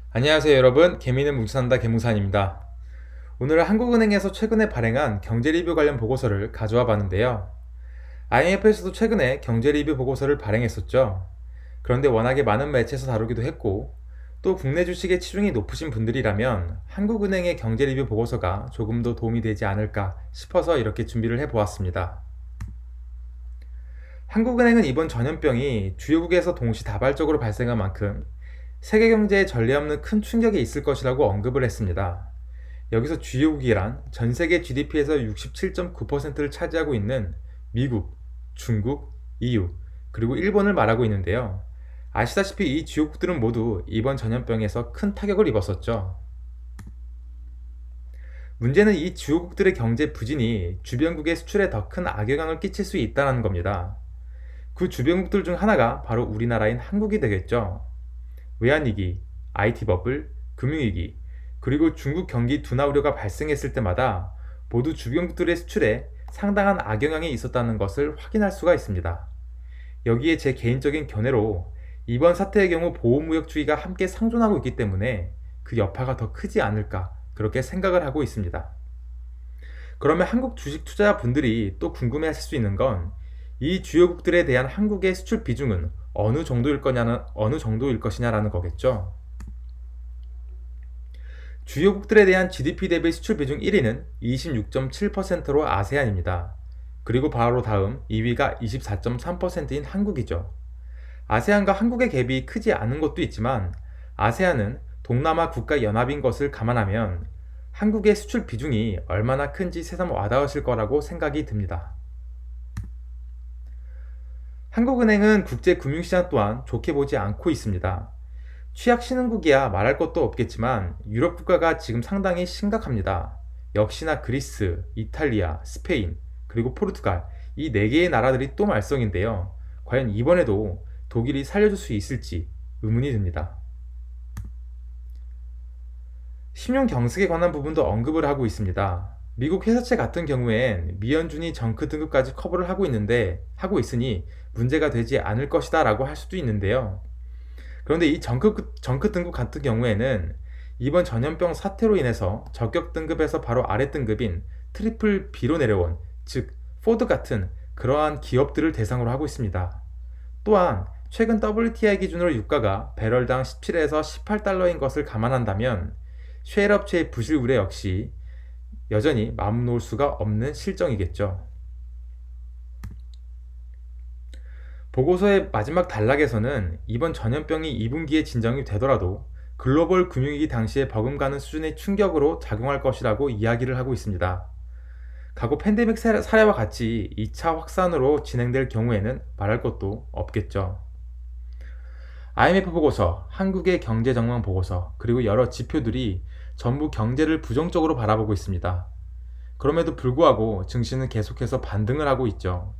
안녕하세요 여러분, 개미는 뭉쳐산다 개무산입니다. 오늘은 한국은행에서 최근에 발행한 경제리뷰 관련 보고서를 가져와 봤는데요. IMF에서도 최근에 경제리뷰 보고서를 발행했었죠. 그런데 워낙에 많은 매체에서 다루기도 했고, 또 국내 주식의 치중이 높으신 분들이라면 한국은행의 경제리뷰 보고서가 조금 더 도움이 되지 않을까 싶어서 이렇게 준비를 해보았습니다. 한국은행은 이번 전염병이 주요국에서 동시다발적으로 발생한 만큼 세계 경제에 전례 없는 큰 충격이 있을 것이라고 언급을 했습니다. 여기서 주요국이란 전 세계 GDP에서 67.9%를 차지하고 있는 미국, 중국, EU, 그리고 일본을 말하고 있는데요. 아시다시피 이 주요국들은 모두 이번 전염병에서 큰 타격을 입었었죠. 문제는 이 주요국들의 경제 부진이 주변국의 수출에 더 큰 악영향을 끼칠 수 있다는 겁니다. 그 주변국들 중 하나가 바로 우리나라인 한국이 되겠죠. 외환위기, IT버블, 금융위기, 그리고 중국 경기 둔화 우려가 발생했을 때마다 모두 주변국들의 수출에 상당한 악영향이 있었다는 것을 확인할 수가 있습니다. 여기에 제 개인적인 견해로 이번 사태의 경우 보호무역주의가 함께 상존하고 있기 때문에 그 여파가 더 크지 않을까 그렇게 생각을 하고 있습니다. 그러면 한국 주식 투자자분들이 또 궁금해하실 수 있는 건 이 주요국들에 대한 한국의 수출 비중은 어느 정도일 것이냐라는 거겠죠. 주요국들에 대한 GDP 대비 수출 비중 1위는 26.7%로 아세안입니다. 그리고 바로 다음 2위가 24.3%인 한국이죠. 아세안과 한국의 갭이 크지 않은 것도 있지만 아세안은 동남아 국가 연합인 것을 감안하면 한국의 수출 비중이 얼마나 큰지 새삼 와닿으실 거라고 생각이 듭니다. 한국은행은 국제금융시장 또한 좋게 보지 않고 있습니다. 취약신흥국이야 말할 것도 없겠지만 유럽 국가가 지금 상당히 심각합니다. 역시나 그리스, 이탈리아, 스페인, 그리고 포르투갈 이 네 개의 나라들이 또 말썽인데요. 과연 이번에도 독일이 살려줄 수 있을지 의문이 듭니다. 신용 경색에 관한 부분도 언급을 하고 있습니다. 미국 회사채 같은 경우엔 미연준이 정크 등급까지 커버를 하고 있으니 문제가 되지 않을 것이다 라고 할 수도 있는데요. 그런데 이 정크 등급 같은 경우에는 이번 전염병 사태로 인해서 적격 등급에서 바로 아래 등급인 트리플 B로 내려온, 즉 포드 같은 그러한 기업들을 대상으로 하고 있습니다. 또한 최근 WTI 기준으로 유가가 배럴당 17에서 18달러인 것을 감안한다면 쉐일 업체의 부실 우려 역시 여전히 마음 놓을 수가 없는 실정이겠죠. 보고서의 마지막 단락에서는 이번 전염병이 2분기에 진정이 되더라도 글로벌 금융위기 당시에 버금가는 수준의 충격으로 작용할 것이라고 이야기를 하고 있습니다. 과거 팬데믹 사례와 같이 2차 확산으로 진행될 경우에는 말할 것도 없겠죠. IMF 보고서, 한국의 경제 전망 보고서, 그리고 여러 지표들이 전부 경제를 부정적으로 바라보고 있습니다. 그럼에도 불구하고 증시는 계속해서 반등을 하고 있죠.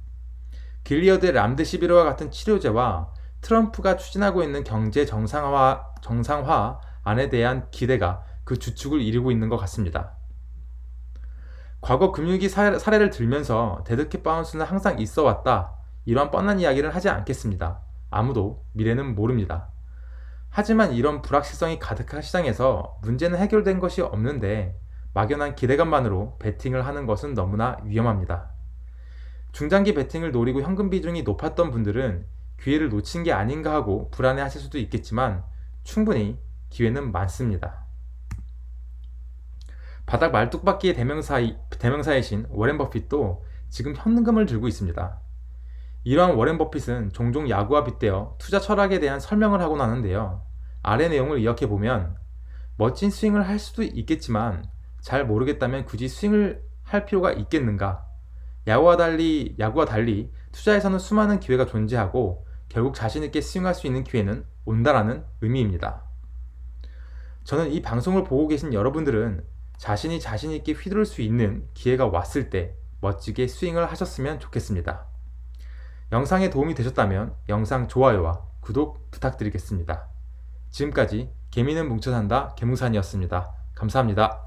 길리어드 람데시비르와 같은 치료제와 트럼프가 추진하고 있는 경제 정상화 안에 대한 기대가 그 주축을 이루고 있는 것 같습니다. 과거 금융위기 사례를 들면서 데드캣 바운스는 항상 있어 왔다. 이러한 뻔한 이야기를 하지 않겠습니다. 아무도 미래는 모릅니다. 하지만 이런 불확실성이 가득한 시장에서 문제는 해결된 것이 없는데 막연한 기대감만으로 베팅을 하는 것은 너무나 위험합니다. 중장기 베팅을 노리고 현금 비중이 높았던 분들은 기회를 놓친 게 아닌가 하고 불안해 하실 수도 있겠지만 충분히 기회는 많습니다. 바닥 말뚝박기의 대명사이신 워렌 버핏도 지금 현금을 들고 있습니다. 이러한 워렌 버핏은 종종 야구와 빗대어 투자 철학에 대한 설명을 하곤 하는데요. 아래 내용을 요약해보면 멋진 스윙을 할 수도 있겠지만 잘 모르겠다면 굳이 스윙을 할 필요가 있겠는가? 야구와 달리 투자에서는 수많은 기회가 존재하고 결국 자신있게 스윙할 수 있는 기회는 온다라는 의미입니다. 저는 이 방송을 보고 계신 여러분들은 자신있게 휘두를 수 있는 기회가 왔을 때 멋지게 스윙을 하셨으면 좋겠습니다. 영상에 도움이 되셨다면 영상 좋아요와 구독 부탁드리겠습니다. 지금까지 개미는 뭉쳐산다 개무산이었습니다. 감사합니다.